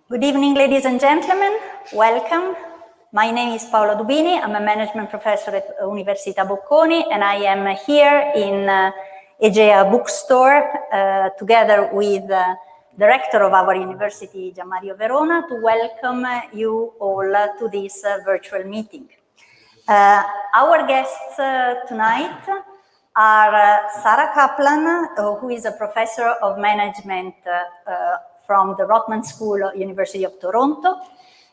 Good evening, ladies and gentlemen. Welcome. My name is Paola Dubini. I'm a management professor at Università Bocconi, and I am here in Egea bookstore together with the rector of our university, Gianmario Verona, to welcome you all to this virtual meeting. Our guests tonight are Sarah Kaplan, who is a professor of management from the Rotman School of University of Toronto.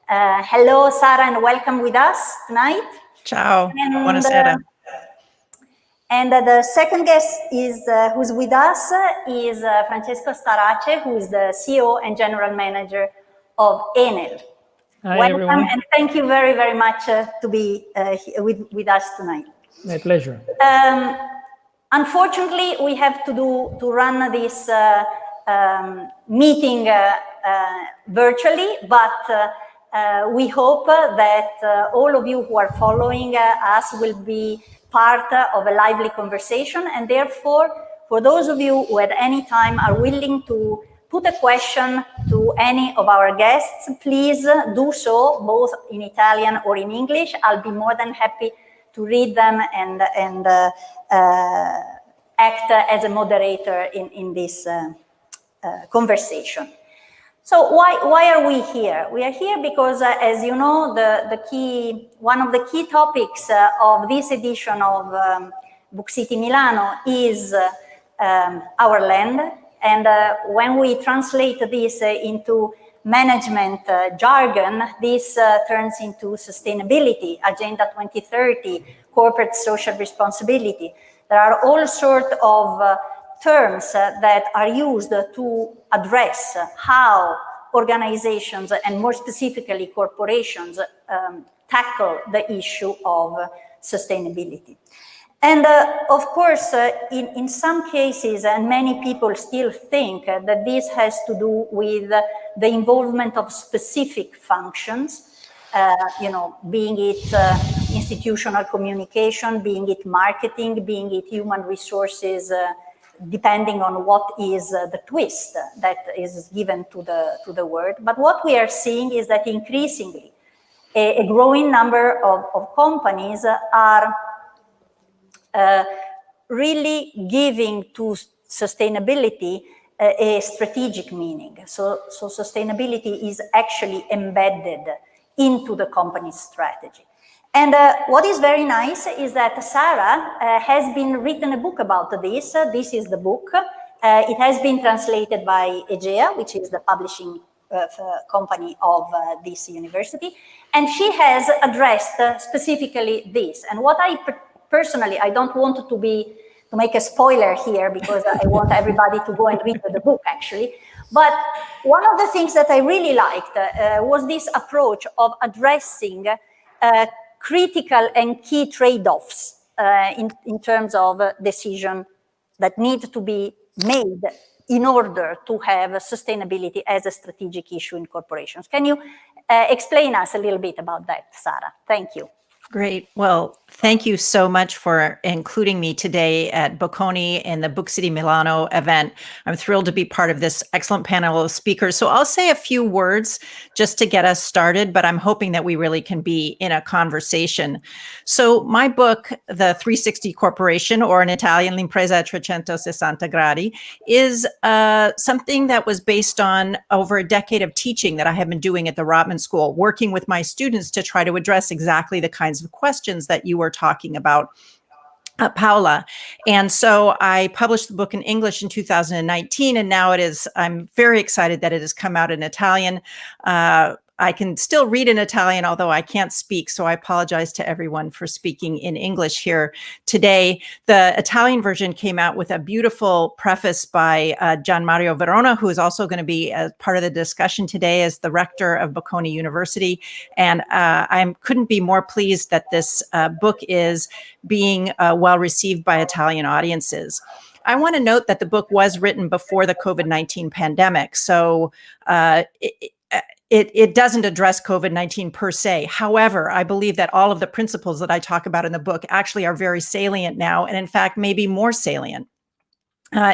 Hello, Sarah, and welcome with us tonight. Ciao, buonasera. And the second guest is who's with us is Francesco Starace, who is the CEO and General Manager of Enel. Hi, welcome, everyone. and thank you very, very much to be with us tonight. My pleasure. Unfortunately, we have to run this meeting virtually, but we hope that all of you who are following us will be part of a lively conversation, and therefore, for those of you who at any time are willing to put a question to any of our guests, please do so, both in Italian or in English. I'll be more than happy to read them and act as a moderator in this conversation. So why are we here? We are here because, as you know, one of the key topics of this edition of Book City Milano is our land. And when we translate this into management jargon, this turns into sustainability, Agenda 2030, corporate social responsibility. There are all sorts of terms that are used to address how organizations, and more specifically corporations, tackle the issue of sustainability. And of course, in some cases, and many people still think that this has to do with the involvement of specific functions, being it institutional communication, being it marketing, being it human resources, depending on what is the twist that is given to the word. But what we are seeing is that increasingly a growing number of companies are really giving to sustainability a strategic meaning. So sustainability is actually embedded into the company's strategy. And what is very nice is that Sarah has been written a book about this. This is the book. It has been translated by Egea, which is the publishing company of this university. And she has addressed specifically this. And what personally, I don't want to make a spoiler here because I want everybody to go and read the book actually. But one of the things that I really liked was this approach of addressing critical and key trade-offs in terms of decision that need to be made in order to have sustainability as a strategic issue in corporations. Can you explain us a little bit about that, Sarah? Thank you. Great. Well, thank you so much for including me today at Bocconi in the Book City Milano event. I'm thrilled to be part of this excellent panel of speakers. So I'll say a few words just to get us started, but I'm hoping that we really can be in a conversation. So my book, The 360 Corporation, or in Italian, L'impresa a 360 gradi, is something that was based on over a decade of teaching that I have been doing at the Rotman School, working with my students to try to address exactly the kinds of questions that you were talking about, Paola. And so I published the book in English in 2019, and now I'm very excited that it has come out in Italian. I can still read in Italian, although I can't speak, so I apologize to everyone for speaking in English here today. The Italian version came out with a beautiful preface by Gianmario Verona, who is also going to be a part of the discussion today as the rector of Bocconi University. And I couldn't be more pleased that this book is being well received by Italian audiences. I want to note that the book was written before the COVID-19 pandemic, so it doesn't address COVID-19 per se. However, I believe that all of the principles that I talk about in the book actually are very salient now, and in fact, maybe more salient.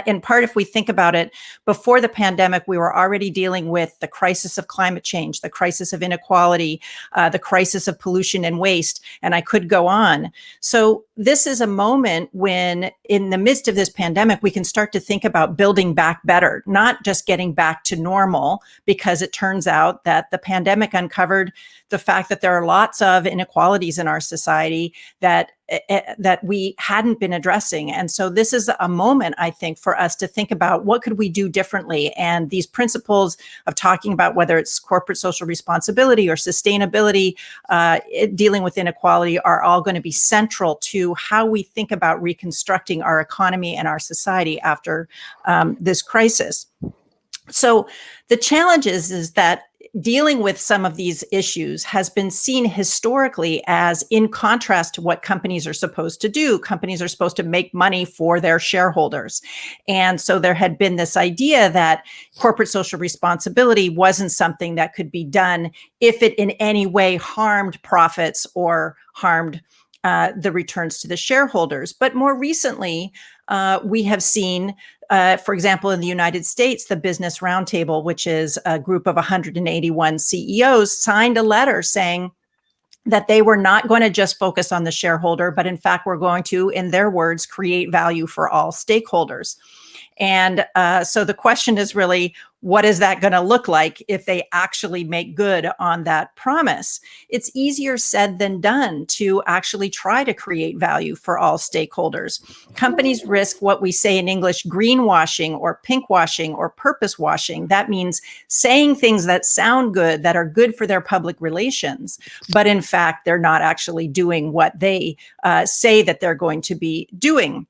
In part, if we think about it, before the pandemic, we were already dealing with the crisis of climate change, the crisis of inequality, the crisis of pollution and waste, and I could go on. So this is a moment when, in the midst of this pandemic, we can start to think about building back better, not just getting back to normal, because it turns out that the pandemic uncovered the fact that there are lots of inequalities in our society that we hadn't been addressing. And so this is a moment, I think, for us to think about what could we do differently. And these principles of talking about whether it's corporate social responsibility or sustainability, dealing with inequality, are all going to be central to how we think about reconstructing our economy and our society after this crisis. So the challenge is that dealing with some of these issues has been seen historically as in contrast to what companies are supposed to do. Companies are supposed to make money for their shareholders. And so there had been this idea that corporate social responsibility wasn't something that could be done if it in any way harmed profits or harmed the returns to the shareholders. But more recently, we have seen, for example, in the United States, the Business Roundtable, which is a group of 181 CEOs, signed a letter saying that they were not going to just focus on the shareholder, but in fact, were going to, in their words, create value for all stakeholders. And so the question is really, what is that going to look like if they actually make good on that promise? It's easier said than done to actually try to create value for all stakeholders. Companies risk what we say in English, greenwashing or pinkwashing or purpose washing. That means saying things that sound good, that are good for their public relations, but in fact, they're not actually doing what they say that they're going to be doing.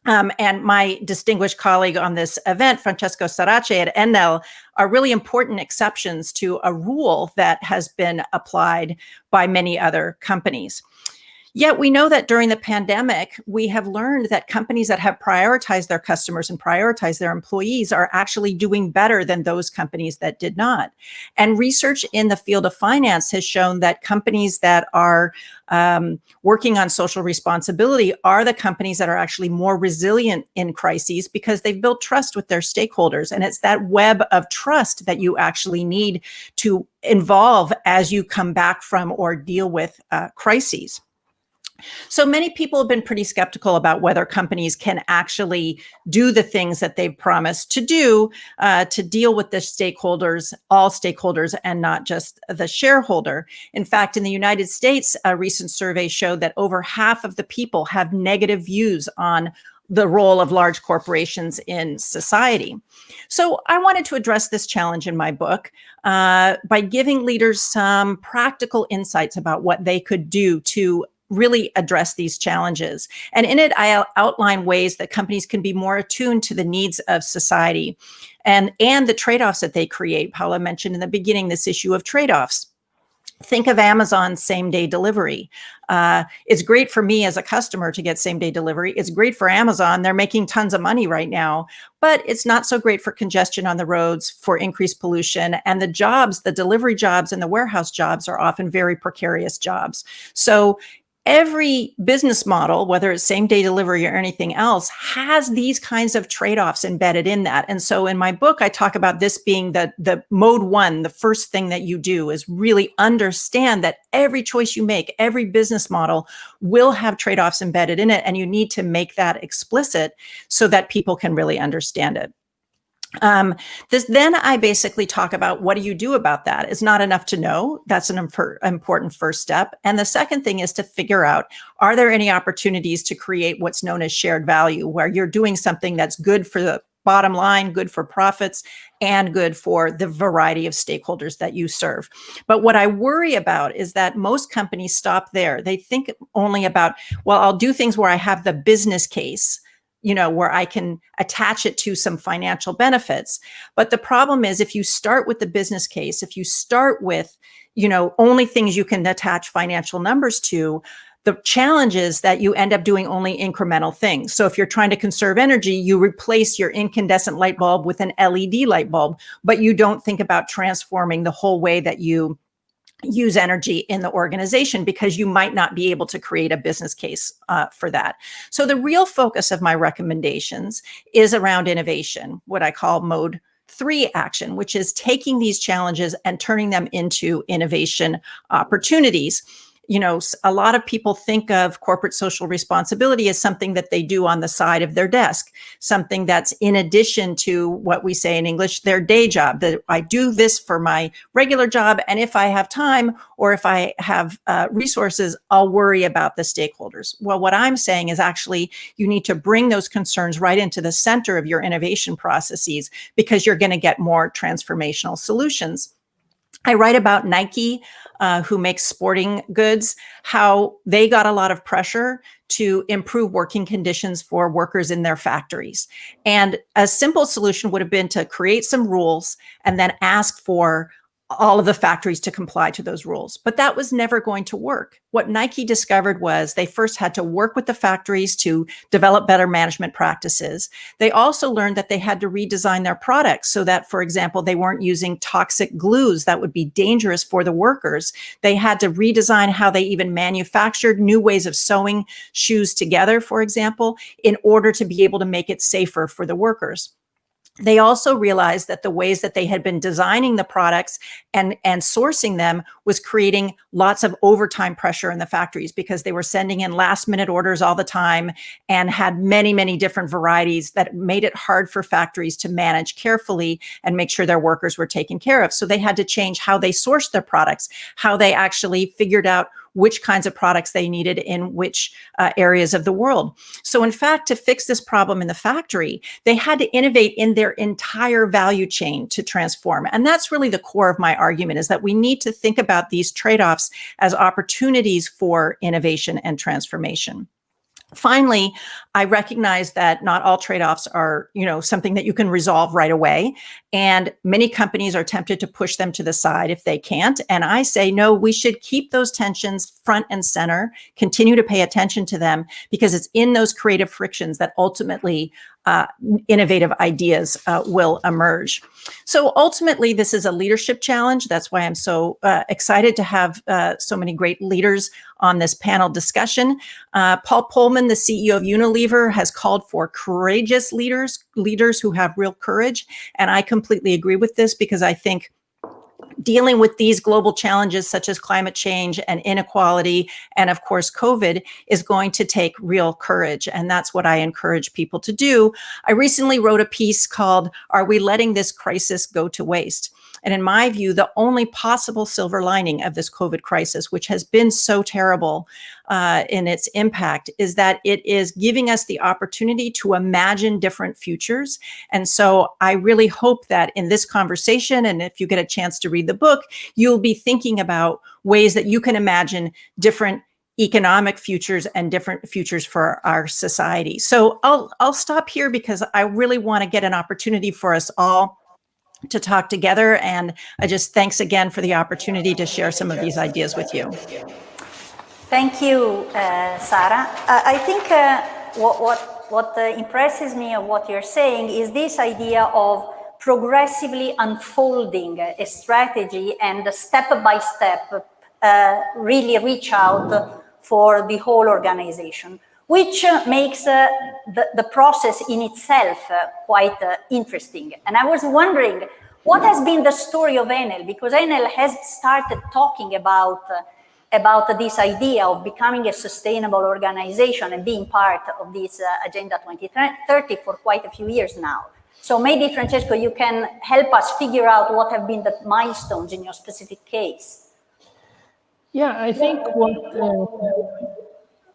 And my distinguished colleague on this event, Francesco Starace at Enel, are really important exceptions to a rule that has been applied by many other companies. Yet we know that during the pandemic, we have learned that companies that have prioritized their customers and prioritized their employees are actually doing better than those companies that did not. And research in the field of finance has shown that companies that are working on social responsibility are the companies that are actually more resilient in crises because they've built trust with their stakeholders. And it's that web of trust that you actually need to involve as you come back from or deal with crises. So many people have been pretty skeptical about whether companies can actually do the things that they've promised to do to deal with the stakeholders, all stakeholders, and not just the shareholder. In fact, in the United States, a recent survey showed that over half of the people have negative views on the role of large corporations in society. So I wanted to address this challenge in my book by giving leaders some practical insights about what they could do to really address these challenges. And in it, I outline ways that companies can be more attuned to the needs of society and the trade-offs that they create. Paola mentioned in the beginning this issue of trade-offs. Think of Amazon's same-day delivery. It's great for me as a customer to get same-day delivery. It's great for Amazon. They're making tons of money right now, but it's not so great for congestion on the roads, for increased pollution, and the jobs, the delivery jobs and the warehouse jobs are often very precarious jobs. So every business model, whether it's same-day delivery or anything else, has these kinds of trade-offs embedded in that. And so in my book, I talk about this being the mode one. The first thing that you do is really understand that every choice you make, every business model will have trade-offs embedded in it. And you need to make that explicit so that people can really understand it. Then I basically talk about what do you do about that? It's not enough to know. That's an important first step. And the second thing is to figure out, are there any opportunities to create what's known as shared value, where you're doing something that's good for the bottom line, good for profits, and good for the variety of stakeholders that you serve. But what I worry about is that most companies stop there. They think only about, well, I'll do things where I have the business case, where I can attach it to some financial benefits. But the problem is, if you start with the business case, if you start with, only things you can attach financial numbers to, the challenge is that you end up doing only incremental things. So if you're trying to conserve energy, you replace your incandescent light bulb with an LED light bulb, but you don't think about transforming the whole way that you use energy in the organization, because you might not be able to create a business case for that. So the real focus of my recommendations is around innovation, what I call mode 3 action, which is taking these challenges and turning them into innovation opportunities. You know, a lot of people think of corporate social responsibility as something that they do on the side of their desk, something that's in addition to what we say in English, their day job, that I do this for my regular job. And if I have time or if I have resources, I'll worry about the stakeholders. Well, what I'm saying is actually you need to bring those concerns right into the center of your innovation processes, because you're going to get more transformational solutions. I write about Nike, who makes sporting goods, how they got a lot of pressure to improve working conditions for workers in their factories. And a simple solution would have been to create some rules and then ask for all of the factories to comply to those rules. But that was never going to work. What Nike discovered was they first had to work with the factories to develop better management practices. They also learned that they had to redesign their products so that, for example, they weren't using toxic glues that would be dangerous for the workers. They had to redesign how they even manufactured new ways of sewing shoes together, for example, in order to be able to make it safer for the workers. They also realized that the ways that they had been designing the products and sourcing them was creating lots of overtime pressure in the factories, because they were sending in last minute orders all the time and had many, many different varieties that made it hard for factories to manage carefully and make sure their workers were taken care of. So they had to change how they sourced their products, how they actually figured out which kinds of products they needed in which areas of the world. So in fact, to fix this problem in the factory, they had to innovate in their entire value chain to transform. And that's really the core of my argument, is that we need to think about these trade-offs as opportunities for innovation and transformation. Finally, I recognize that not all trade-offs are, something that you can resolve right away. And many companies are tempted to push them to the side if they can't. And I say, no, we should keep those tensions front and center, continue to pay attention to them, because it's in those creative frictions that ultimately innovative ideas will emerge. So ultimately, this is a leadership challenge. That's why I'm so excited to have so many great leaders on this panel discussion. Paul Pullman, the CEO of Unilever, has called for courageous leaders who have real courage. And I completely agree with this, because I think dealing with these global challenges such as climate change and inequality and, of course, COVID is going to take real courage. And that's what I encourage people to do. I recently wrote a piece called, "Are We Letting This Crisis Go to Waste?" And in my view, the only possible silver lining of this COVID crisis, which has been so terrible in its impact, is that it is giving us the opportunity to imagine different futures. And so I really hope that in this conversation, and if you get a chance to read the book, you'll be thinking about ways that you can imagine different economic futures and different futures for our society. So I'll stop here, because I really want to get an opportunity for us all to talk together. And I just thanks again for the opportunity to share some of these ideas with you. Thank you, Sarah. I think what impresses me of what you're saying is this idea of progressively unfolding a strategy and step by step really reach out for the whole organization, which makes the process in itself quite interesting. And I was wondering, what has been the story of Enel? Because Enel has started talking about this idea of becoming a sustainable organization and being part of this Agenda 2030 for quite a few years now. So maybe, Francesco, you can help us figure out what have been the milestones in your specific case. Yeah, I think what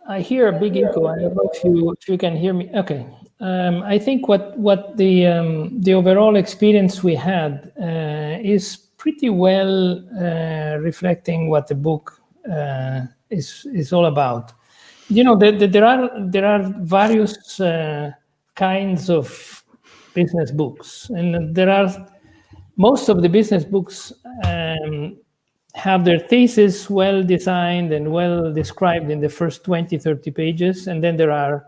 I hear a big echo. I don't know if you can hear me. Okay. I think what the overall experience we had is pretty well reflecting what the book is all about. There are various kinds of business books, and most of the business books have their thesis well designed and well described in the first 20, 30 pages. And then there are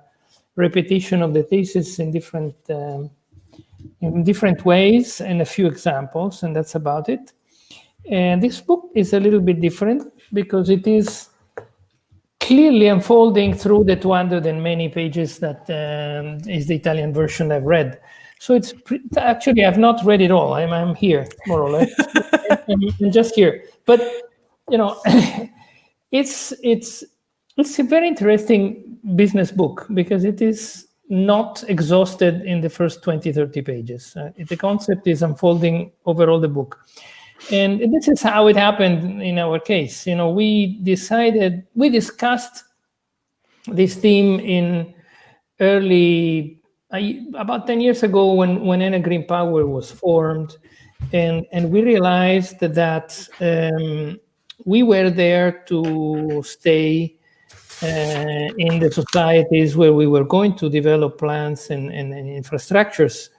repetition of the thesis in different ways and a few examples, and that's about it. And this book is a little bit different because it is clearly unfolding through the 200 and many pages that is the Italian version I've read. So it's actually, I've not read it all. I'm here, more or less. I'm just here. But, you know, it's a very interesting business book because it is not exhausted in the first 20, 30 pages. The concept is unfolding over all the book. And this is how it happened in our case. You know, we discussed this theme in about 10 years ago when Enel Green Power was formed. And we realized that we were there to stay in the societies where we were going to develop plants and infrastructures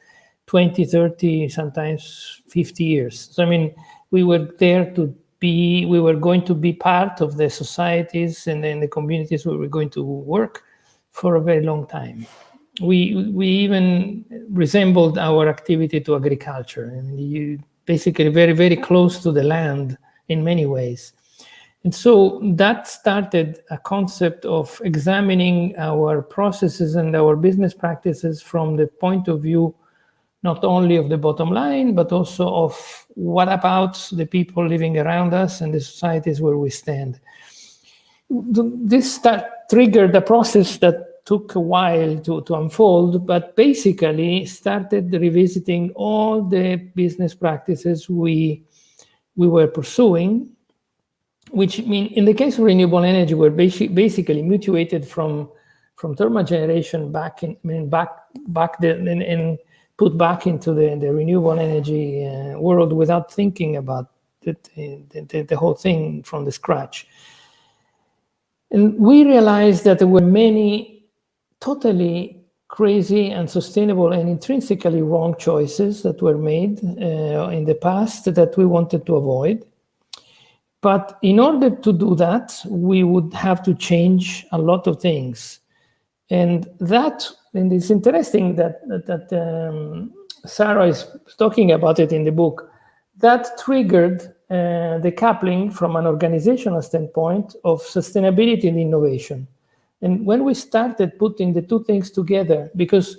20, 30, sometimes 50 years. So, I mean, we were there we were going to be part of the societies and then the communities where we're going to work for a very long time. We even resembled our activity to agriculture, and you basically very, very close to the land in many ways. And so that started a concept of examining our processes and our business practices from the point of view not only of the bottom line, but also of what about the people living around us and the societies where we stand. This triggered a process that took a while to unfold, but basically started revisiting all the business practices we were pursuing, which mean in the case of renewable energy, we're basically mutuated from thermal generation back and put back into the renewable energy world without thinking about the whole thing from the scratch. And we realized that there were many totally crazy, unsustainable, and intrinsically wrong choices that were made in the past that we wanted to avoid. But in order to do that, we would have to change a lot of things. And it's interesting that Sarah is talking about it in the book. That triggered the coupling from an organizational standpoint of sustainability and innovation. And when we started putting the two things together, because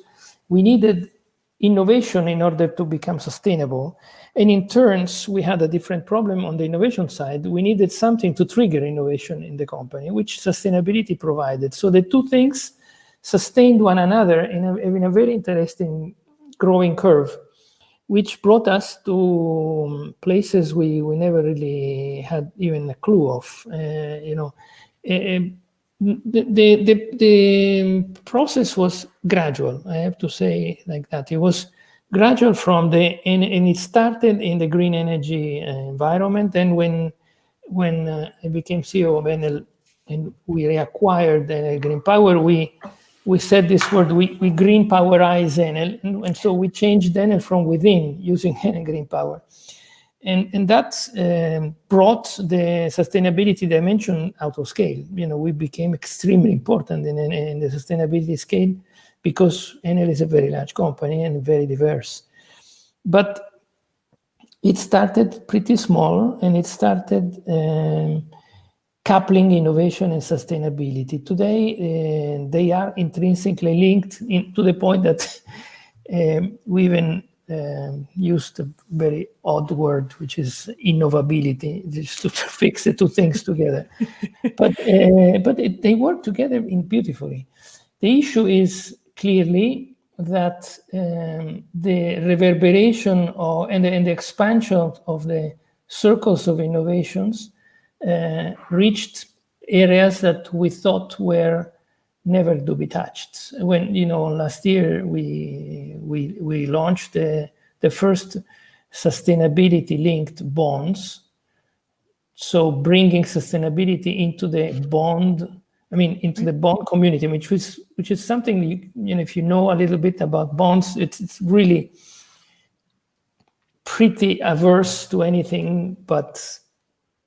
we needed innovation in order to become sustainable, and in turns, we had a different problem on the innovation side. We needed something to trigger innovation in the company, which sustainability provided. So the two things sustained one another in a very interesting growing curve, which brought us to places we never really had even a clue of. The process was gradual, I have to say like that. It was gradual and it started in the green energy environment. And when I became CEO of Enel and we reacquired Green Power, we said this word, we green powerize Enel, and so we changed Enel from within using Enel Green Power. And that brought the sustainability dimension out of scale. We became extremely important in the sustainability scale because Enel is a very large company and very diverse. But it started pretty small, and it started coupling innovation and sustainability. Today, they are intrinsically linked to the point that we even used a very odd word, which is innovability, just to fix the two things together. But they work together beautifully. The issue is clearly that the reverberation and the expansion of the circles of innovations reached areas that we thought were never to be touched. When last year we launched the first sustainability-linked bonds, so bringing sustainability into the bond community, which is something if you know a little bit about bonds, it's really pretty averse to anything but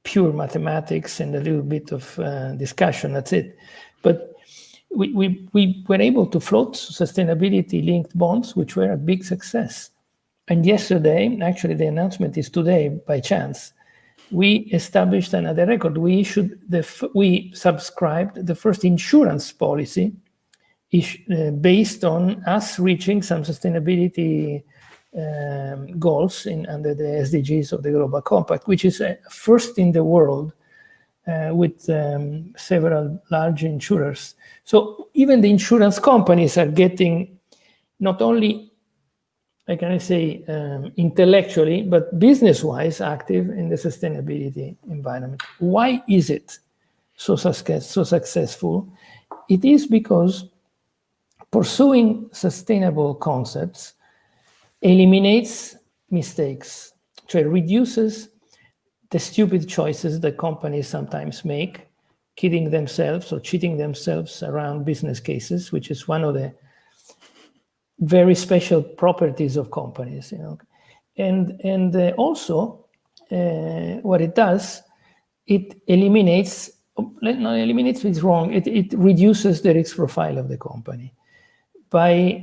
pure mathematics and a little bit of discussion. That's it. But we were able to float sustainability-linked bonds, which were a big success. And yesterday, actually the announcement is today by chance, we established another record. We subscribed the first insurance policy based on us reaching some sustainability goals under the SDGs of the Global Compact, which is first in the world with several large insurers. So even the insurance companies are getting not only, intellectually, but business-wise active in the sustainability environment. Why is it so successful? It is because pursuing sustainable concepts eliminates mistakes, so it reduces the stupid choices that companies sometimes make, kidding themselves or cheating themselves around business cases, which is one of the very special properties of companies, and also what it does, it eliminates. Not eliminates is wrong. It reduces the risk profile of the company by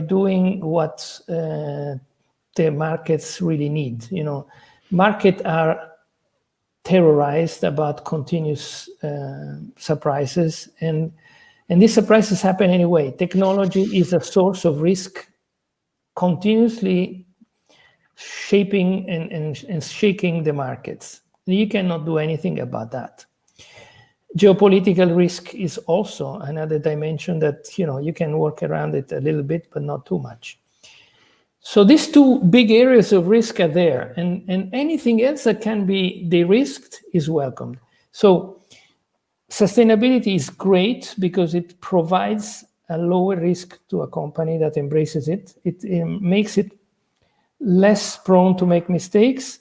doing what the markets really need. Markets are terrorized about continuous surprises, and these surprises happen anyway. Technology is a source of risk, continuously shaping and shaking the markets. You cannot do anything about that. Geopolitical risk is also another dimension that you can work around it a little bit, but not too much. So these two big areas of risk are there, and anything else that can be de-risked is welcomed. So sustainability is great because it provides a lower risk to a company that embraces it. It makes it less prone to make mistakes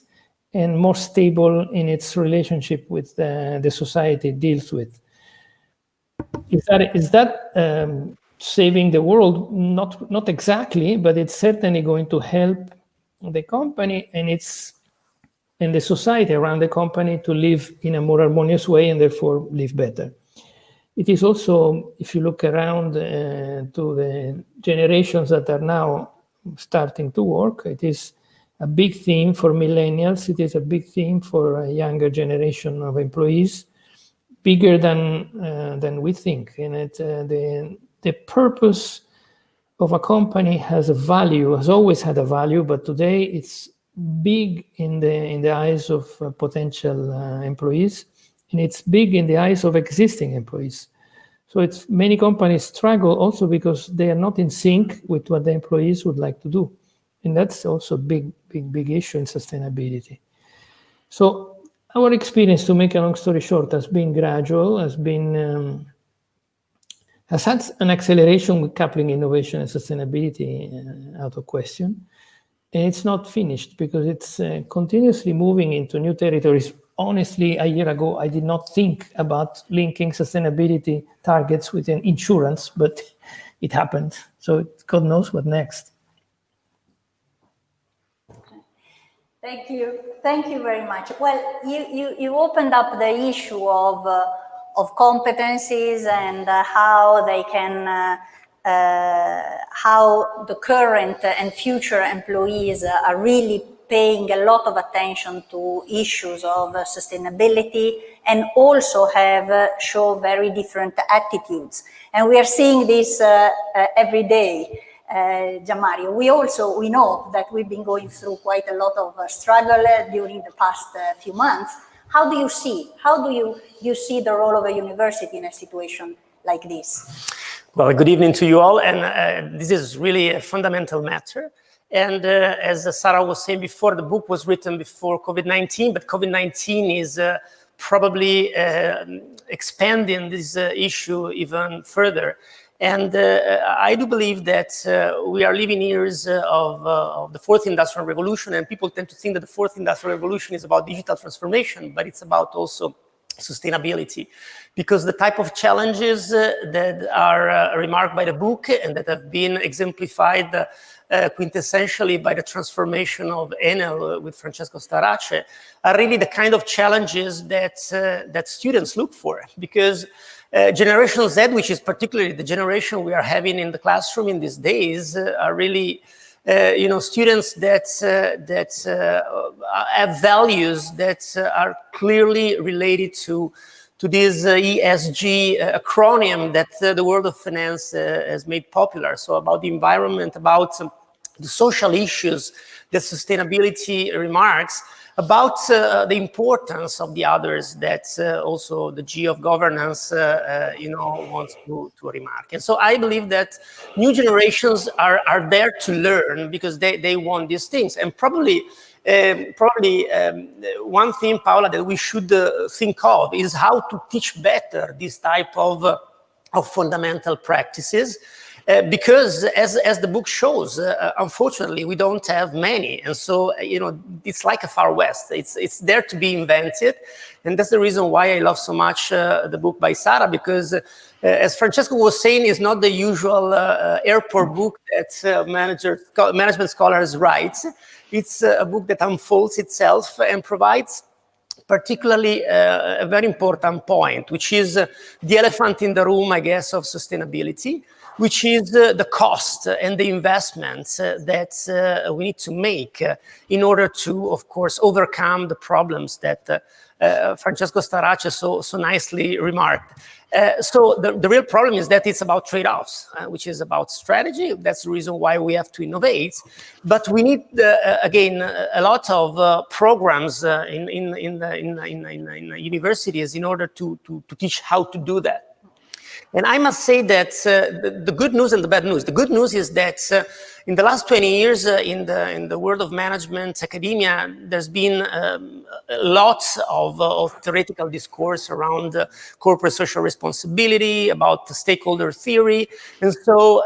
and more stable in its relationship with the society it deals with. Is that saving the world? Not exactly, but it's certainly going to help the company and the society around the company to live in a more harmonious way and therefore live better. It is also, if you look around to the generations that are now starting to work, it is a big theme for millennials. It is a big theme for a younger generation of employees, bigger than we think. And the purpose of a company has a value, has always had a value, but today it's big in the eyes of potential employees, and it's big in the eyes of existing employees. So many companies struggle also because they are not in sync with what the employees would like to do. And that's also a big issue in sustainability. So our experience, to make a long story short, has been gradual, has had an acceleration with coupling innovation and sustainability out of question. And it's not finished because it's continuously moving into new territories. Honestly, a year ago, I did not think about linking sustainability targets with an insurance, but it happened. So God knows what next. Thank you very much. Well, you opened up the issue of competencies and how they can, how the current and future employees are really paying a lot of attention to issues of sustainability and also show very different attitudes. And we are seeing this every day. Gianmario, we know that we've been going through quite a lot of struggle during the past few months. How do you see the role of a university in a situation like this? Well, good evening to you all, and this is really a fundamental matter. And as Sarah was saying before, the book was written before COVID-19, but COVID-19 is probably expanding this issue even further. And I do believe that we are living years of the fourth industrial revolution, and people tend to think that the fourth industrial revolution is about digital transformation, but it's about also sustainability, because the type of challenges that are remarked by the book and that have been exemplified quintessentially by the transformation of Enel with Francesco Starace are really the kind of challenges that students look for, because Generation Z, which is particularly the generation we are having in the classroom in these days, are really students that have values that are clearly related to this ESG acronym that the world of finance has made popular. So about the environment, about the social issues that sustainability remarks, about the importance of the others that also the G of governance, wants to remark. And so I believe that new generations are there to learn because they want these things. And probably one thing, Paola, that we should think of is how to teach better this type of fundamental practices. Because as the book shows, unfortunately, we don't have many. And so, it's like a Far West. It's there to be invented. And that's the reason why I love so much the book by Sara, because as Francesco was saying, it's not the usual airport book that management scholars write. It's a book that unfolds itself and provides particularly a very important point, which is the elephant in the room, I guess, of sustainability, which is the cost and the investments that we need to make in order to, of course, overcome the problems that Francesco Starace so nicely remarked. So the real problem is that it's about trade-offs, which is about strategy. That's the reason why we have to innovate. But we need, again, a lot of programs in universities in order to teach how to do that. And I must say that the good news and the bad news. The good news is that in the last 20 years in the world of management, academia, there's been lots of theoretical discourse around corporate social responsibility, about stakeholder theory. And so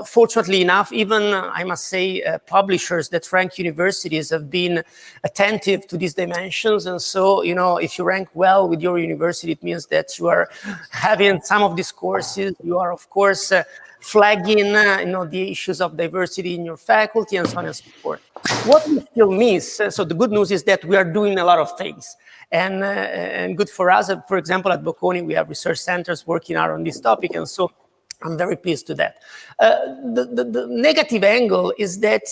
fortunately enough, even I must say publishers that rank universities have been attentive to these dimensions. And so, if you rank well with your university, it means that you are having some of these courses. You are, of course, flagging the issues of diversity in your faculty and so on and so forth. What we still miss, so the good news is that we are doing a lot of things. And good for us. For example, at Bocconi, we have research centers working out on this topic. And so I'm very pleased to that. The negative angle is that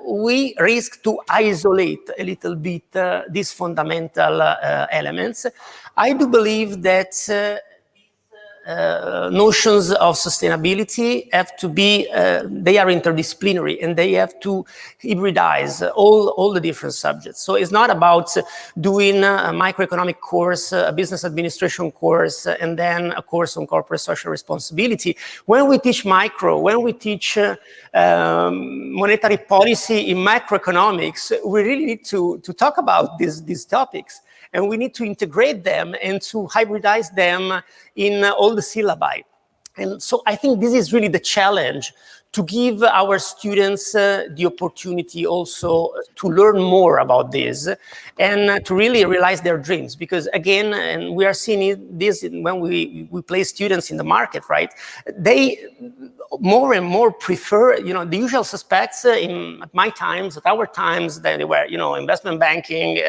we risk to isolate a little bit these fundamental elements. I do believe that notions of sustainability have to be, they are interdisciplinary and they have to hybridize all the different subjects. So it's not about doing a microeconomic course, a business administration course, and then a course on corporate social responsibility. When we teach when we teach monetary policy in macroeconomics, we really need to talk about these topics. And we need to integrate them and to hybridize them in all the syllabi. And so I think this is really the challenge, to give our students the opportunity also to learn more about this and to really realize their dreams. Because again, and we are seeing this when we place students in the market, right? They more and more prefer, the usual suspects at my times, at our times, they were, investment banking,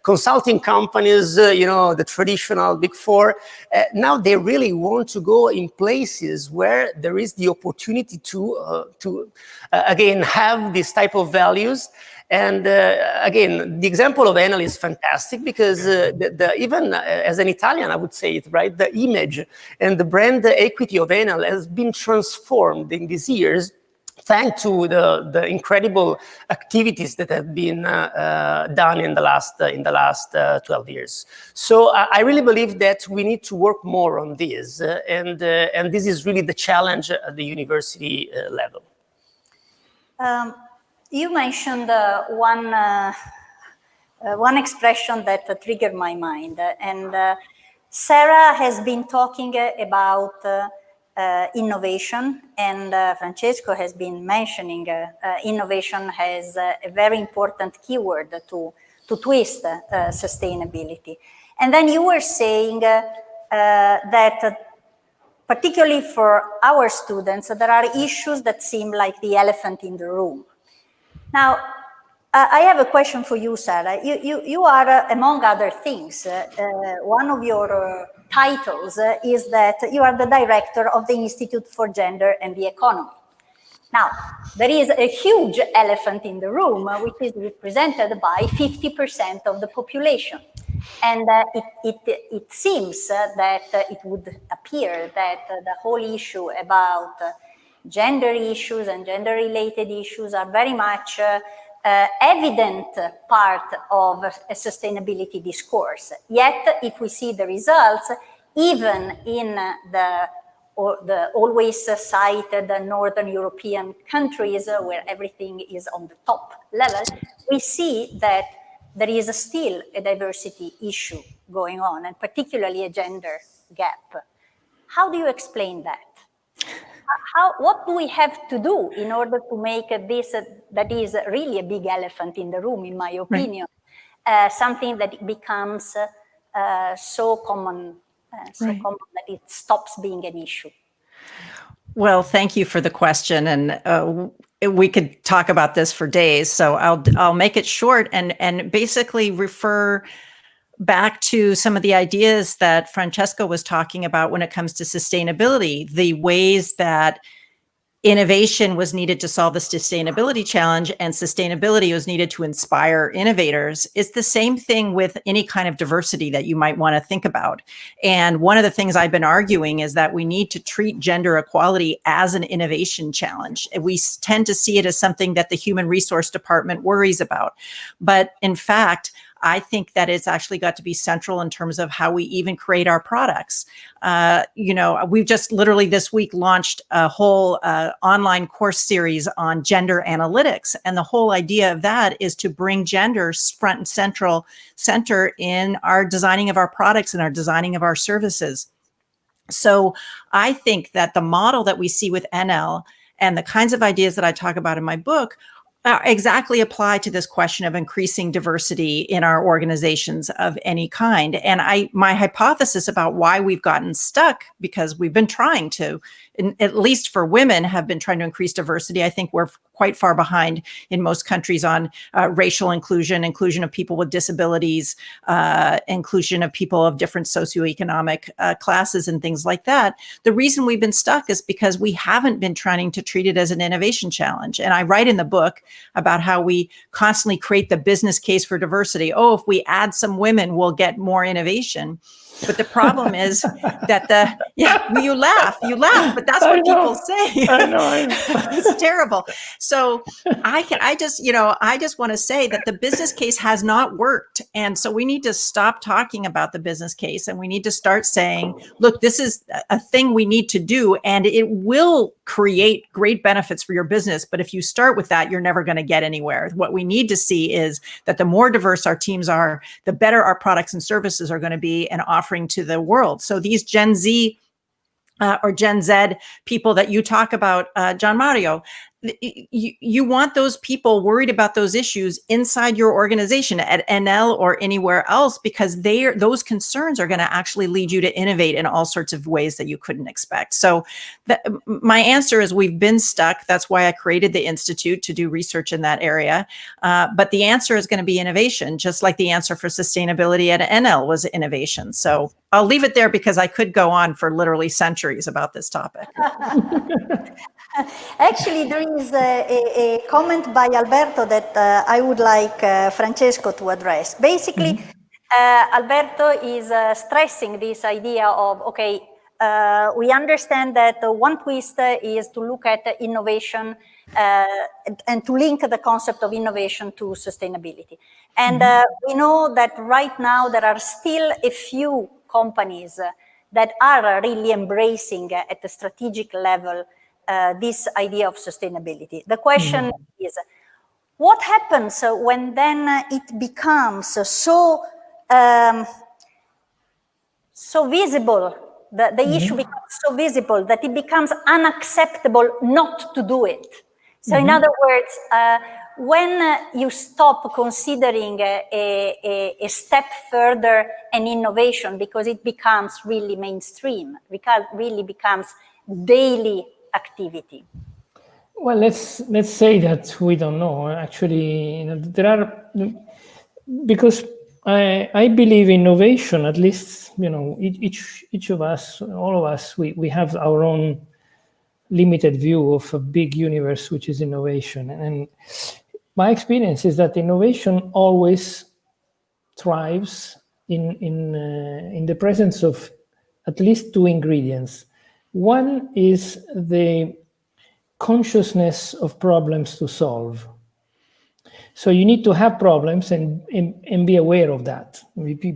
consulting companies, the traditional big four. Now they really want to go in places where there is the opportunity to again, have this type of values. And again, the example of Enel is fantastic because even as an Italian, I would say it, right? The image and the brand equity of Enel has been transformed in these years, thanks to the incredible activities that have been done in the last 12 years. So I really believe that we need to work more on this, and this is really the challenge at the university level. You mentioned one expression that triggered my mind, and Sarah has been talking about innovation, and Francesco has been mentioning innovation as a very important keyword to twist sustainability. And then you were saying that particularly for our students, there are issues that seem like the elephant in the room. Now, I have a question for you, Sarah. You are, among other things, one of your titles is that you are the director of the Institute for Gender and the Economy. Now, there is a huge elephant in the room, which is represented by 50% of the population. And it seems that it would appear that the whole issue about gender issues and gender-related issues are very much evident part of a sustainability discourse. Yet, if we see the results, even in the always cited Northern European countries where everything is on the top level, we see that there is still a diversity issue going on, and particularly a gender gap. How do you explain that? What do we have to do in order to make this, that is really a big elephant in the room, in my opinion, something that becomes so common, common that it stops being an issue? Well, thank you for the question, and we could talk about this for days. So I'll make it short and basically refer back to some of the ideas that Francesco was talking about when it comes to sustainability, the ways that innovation was needed to solve the sustainability challenge and sustainability was needed to inspire innovators. It's the same thing with any kind of diversity that you might want to think about. And one of the things I've been arguing is that we need to treat gender equality as an innovation challenge. We tend to see it as something that the human resource department worries about. But in fact, I think that it's actually got to be central in terms of how we even create our products. We've just literally this week launched a whole online course series on gender analytics. And the whole idea of that is to bring gender front and center in our designing of our products and our designing of our services. So I think that the model that we see with Enel and the kinds of ideas that I talk about in my book exactly apply to this question of increasing diversity in our organizations of any kind. And my hypothesis about why we've gotten stuck, because we've been trying to, at least for women, have been trying to increase diversity. I think we're quite far behind in most countries on racial inclusion of people with disabilities, inclusion of people of different socioeconomic classes and things like that. The reason we've been stuck is because we haven't been trying to treat it as an innovation challenge. And I write in the book about how we constantly create the business case for diversity. Oh, if we add some women, we'll get more innovation. But the problem is that you laugh, but that's what people say. I know. It's terrible. So I just want to say that the business case has not worked. And so we need to stop talking about the business case and we need to start saying, look, this is a thing we need to do and it will create great benefits for your business. But if you start with that, you're never going to get anywhere. What we need to see is that the more diverse our teams are, the better our products and services are going to be and offering to the world. So these Gen Z or Gen Z people that you talk about, Gianmario, you want those people worried about those issues inside your organization at Enel or anywhere else, because those concerns are going to actually lead you to innovate in all sorts of ways that you couldn't expect. So my answer is we've been stuck. That's why I created the Institute to do research in that area. But the answer is going to be innovation, just like the answer for sustainability at Enel was innovation. So I'll leave it there because I could go on for literally centuries about this topic. Actually, there is a comment by Alberto that I would like Francesco to address. Basically, Alberto is stressing this idea of, okay, we understand that one twist is to look at innovation and to link the concept of innovation to sustainability. And we know that right now there are still a few companies that are really embracing at the strategic level this idea of sustainability. The question is, what happens when then it becomes so visible, the issue becomes so visible that it becomes unacceptable not to do it? So in other words, when you stop considering a step further an innovation because it becomes really mainstream, really becomes daily activity? Well, let's say that we don't know. Actually, there are, because I believe innovation. At least each of us, all of us, we have our own limited view of a big universe, which is innovation. And my experience is that innovation always thrives in the presence of at least two ingredients. One is the consciousness of problems to solve. So you need to have problems and be aware of that,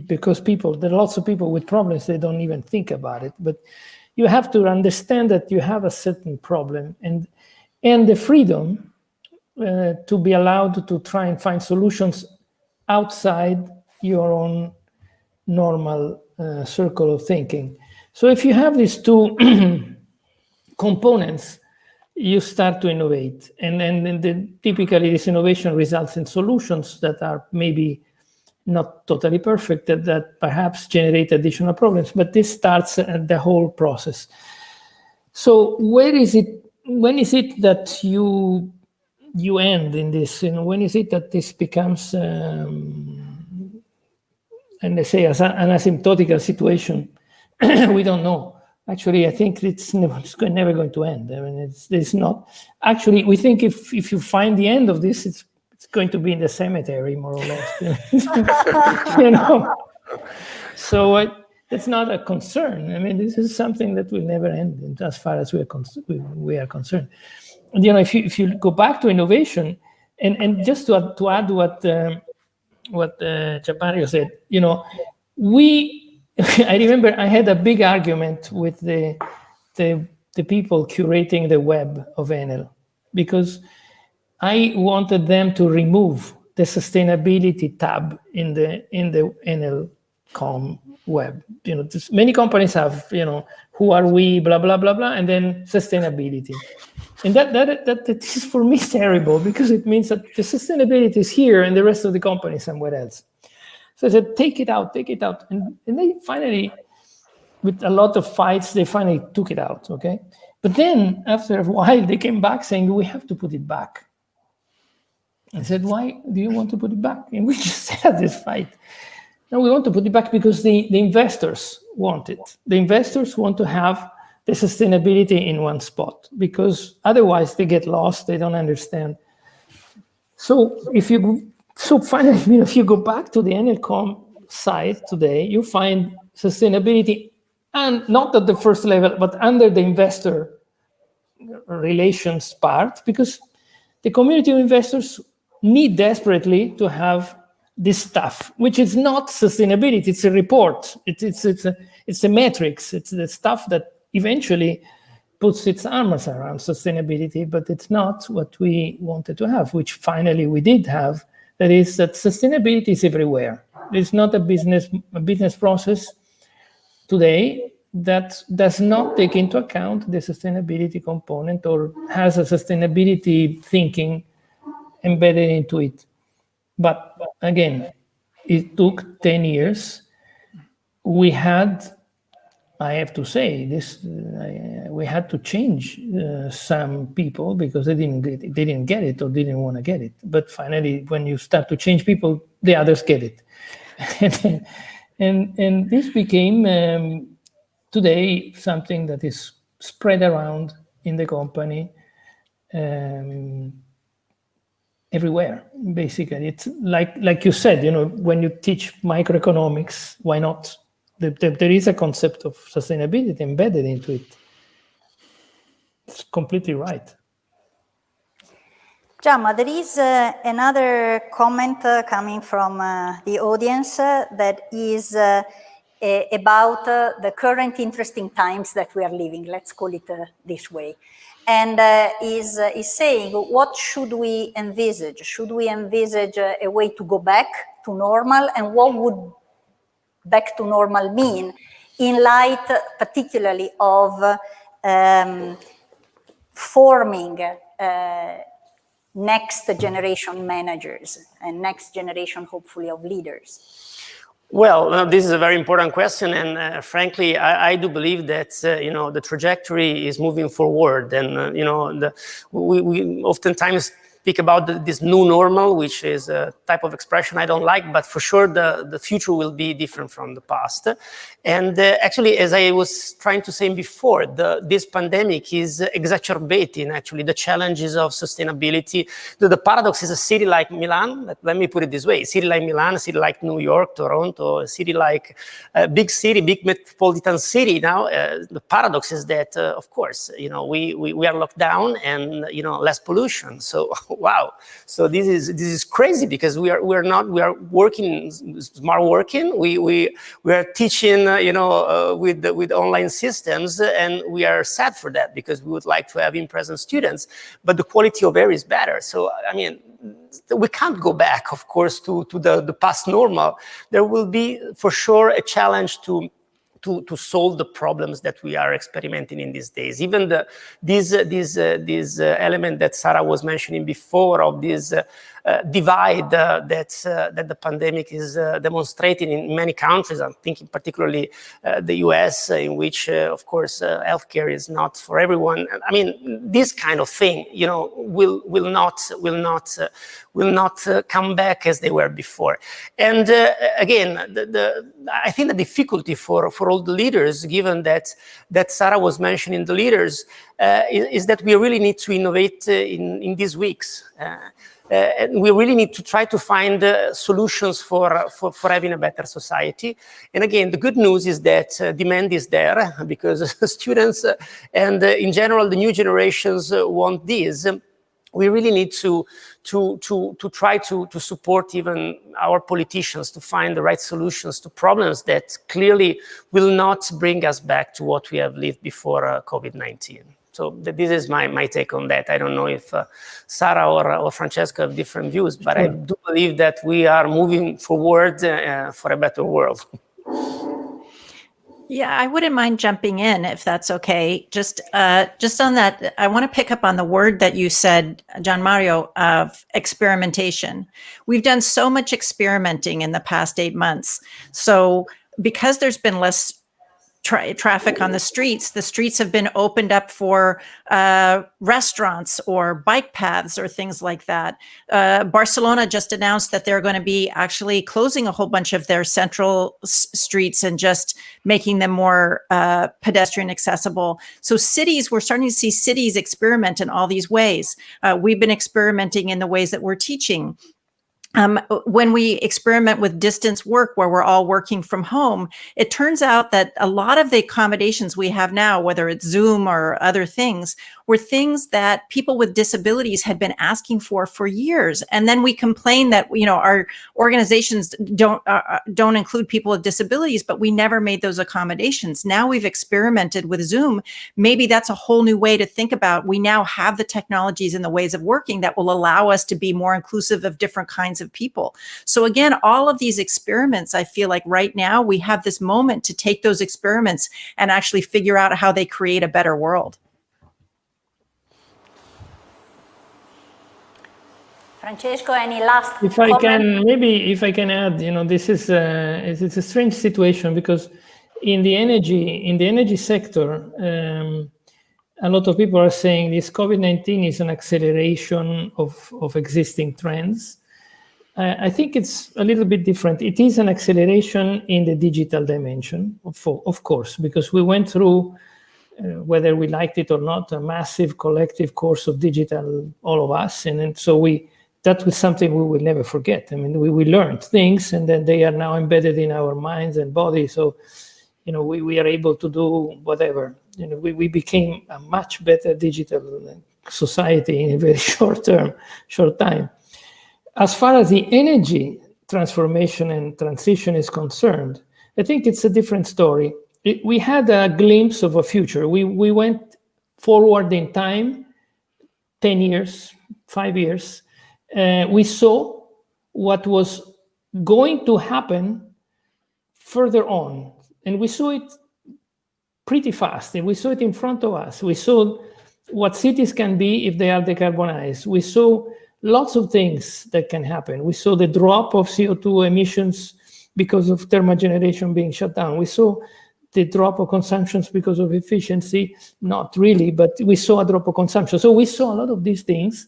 because there are lots of people with problems, they don't even think about it. But you have to understand that you have a certain problem, and the freedom to be allowed to try and find solutions outside your own normal circle of thinking. So if you have these two components, you start to innovate. And then typically this innovation results in solutions that are maybe not totally perfect, that perhaps generate additional problems, but this starts the whole process. So when is it that you end in this? And when is it that this becomes, and let's say, as an asymptotical situation? We don't know. Actually, I think it's never going to end. I mean, it's not. Actually, we think if you find the end of this, it's going to be in the cemetery, more or less. You know. So it's not a concern. I mean, this is something that will never end, as far as we are concerned. And, you know, if you go back to innovation, and just to add what Gianmario said, you know, I remember I had a big argument with the people curating the web of Enel, because I wanted them to remove the sustainability tab in the Enel.com web. You know, many companies have, you know, who are we, blah blah blah blah, and then sustainability, and that is for me terrible, because it means that the sustainability is here and the rest of the company is somewhere else. So I said, take it out. And they finally, with a lot of fights, they finally took it out, okay? But then, after a while, they came back saying, we have to put it back. I said, why do you want to put it back? And we just had this fight. No, we want to put it back because the investors want it. The investors want to have the sustainability in one spot, because otherwise they get lost, they don't understand. So finally, you know, if you go back to the Enel.com site today, you find sustainability, and not at the first level, but under the investor relations part, because the community of investors need desperately to have this stuff, which is not sustainability. It's a report. It's a metrics. It's the stuff that eventually puts its arms around sustainability, but it's not what we wanted to have, which finally we did have. That is that sustainability is everywhere. It's not a business process today that does not take into account the sustainability component or has a sustainability thinking embedded into it. But again, it took 10 years. We had, I have to say this, we had to change some people because they didn't get it or didn't want to get it. But finally, when you start to change people, the others get it. and this became today something that is spread around in the company everywhere. Basically, it's like you said, you know, when you teach microeconomics, why not? There is a concept of sustainability embedded into it. It's completely right. Gianma, there is another comment coming from the audience that is about the current interesting times that we are living, let's call it this way. And is saying, what should we envisage? Should we envisage a way to go back to normal? And what would back to normal mean in light particularly of forming next generation managers and next generation, hopefully, of leaders? Well, this is a very important question, and frankly, I do believe that you know, the trajectory is moving forward, and you know, we oftentimes speak about this new normal, which is a type of expression I don't like, but for sure the future will be different from the past. And actually, as I was trying to say before, this pandemic is exacerbating actually the challenges of sustainability. The paradox is a city like Milan, let me put it this way, a city like Milan, a city like New York, Toronto, a city like a big city, big metropolitan city now, the paradox is that, of course, we are locked down and, less pollution. So, wow. So this is crazy because we are working, smart working. We are teaching, with online systems, and we are sad for that because we would like to have in-person students, but the quality of air is better. So, I mean, we can't go back, of course, to the past normal. There will be, for sure, a challenge to solve the problems that we are experimenting in these days. Even this element that Sarah was mentioning before of this divide that the pandemic is demonstrating in many countries. I'm thinking particularly the US, in which, of course, healthcare is not for everyone. I mean, this kind of thing, will not come back as they were before. And again, I think the difficulty for all the leaders, given that Sarah was mentioning the leaders, is that we really need to innovate in these weeks. And we really need to try to find solutions for having a better society. And again, the good news is that demand is there because students and in general the new generations want this. We really need to try to support even our politicians to find the right solutions to problems that clearly will not bring us back to what we have lived before COVID-19. So this is my take on that. I don't know if Sarah or Francesco have different views, but I do believe that we are moving forward for a better world. Yeah, I wouldn't mind jumping in if that's okay. Just on that, I want to pick up on the word that you said, Gianmario, of experimentation. We've done so much experimenting in the past 8 months. So because there's been less traffic on the streets have been opened up for restaurants or bike paths or things like that. Barcelona just announced that they're going to be actually closing a whole bunch of their central streets and just making them more pedestrian accessible. So we're starting to see cities experiment in all these ways. We've been experimenting in the ways that we're teaching. When we experiment with distance work where we're all working from home, it turns out that a lot of the accommodations we have now, whether it's Zoom or other things, were things that people with disabilities had been asking for years. And then we complain that, our organizations don't include people with disabilities, but we never made those accommodations. Now we've experimented with Zoom. Maybe that's a whole new way to think about. We now have the technologies and the ways of working that will allow us to be more inclusive of different kinds of people. So again, all of these experiments, I feel like right now we have this moment to take those experiments and actually figure out how they create a better world. Francesco, any last If I can add, this is it's a strange situation because in the energy sector, a lot of people are saying this COVID-19 is an acceleration of existing trends. I think it's a little bit different. It is an acceleration in the digital dimension, of course, because we went through, whether we liked it or not, a massive collective course of digital, all of us, and so that was something we will never forget. I mean, we learned things, and then they are now embedded in our minds and bodies. So, we are able to do whatever. We became a much better digital society in a very short time. As far as the energy transformation and transition is concerned, I think it's a different story. We had a glimpse of a future. We went forward in time, 10 years, 5 years. We saw what was going to happen further on, and we saw it pretty fast, and we saw it in front of us. We saw what cities can be if they are decarbonized. We saw lots of things that can happen. We saw the drop of CO2 emissions because of thermal generation being shut down. We saw the drop of consumptions because of efficiency, not really, but we saw a drop of consumption. So we saw a lot of these things.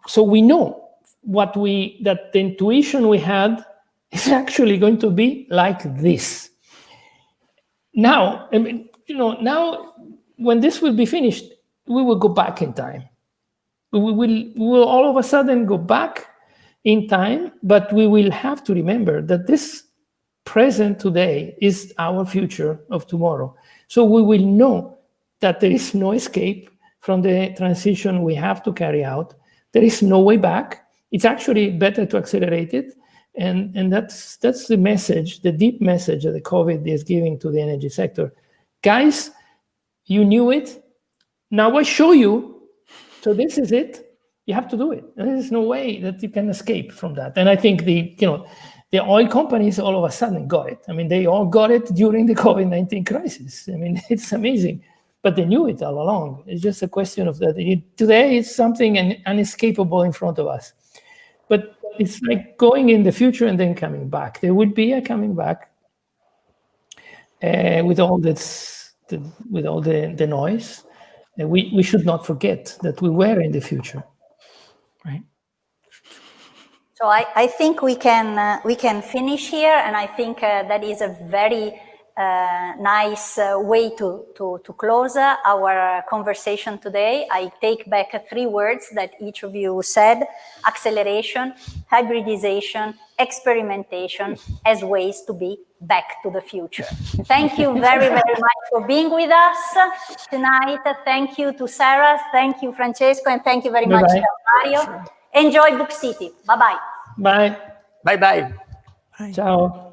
So we know that the intuition we had is actually going to be like this. Now, I mean, now when this will be finished, we will go back in time. We will all of a sudden go back in time, but we will have to remember that this present today is our future of tomorrow. So we will know that there is no escape from the transition we have to carry out. There is no way back. It's actually better to accelerate it. And that's the message, the deep message that the COVID is giving to the energy sector. Guys, you knew it. Now I show you. So this is it. You have to do it. There's no way that you can escape from that. And I think the oil companies all of a sudden got it. I mean, they all got it during the COVID-19 crisis. I mean, it's amazing. But they knew it all along. It's just a question of that. Today, it's something unescapable in front of us. But it's like going in the future and then coming back. There would be a coming back with all this, with all the noise. We should not forget that we were in the future, right? So I think we can finish here, and I think that is a very nice way to close our conversation today. I take back 3 words that each of you said: acceleration, hybridization, experimentation as ways to be back to the future. Thank you very, very much for being with us tonight. Thank you to Sarah, thank you Francesco, and thank you very much Gianmario. Enjoy Book City. Bye-bye. Bye. Bye-bye. Ciao.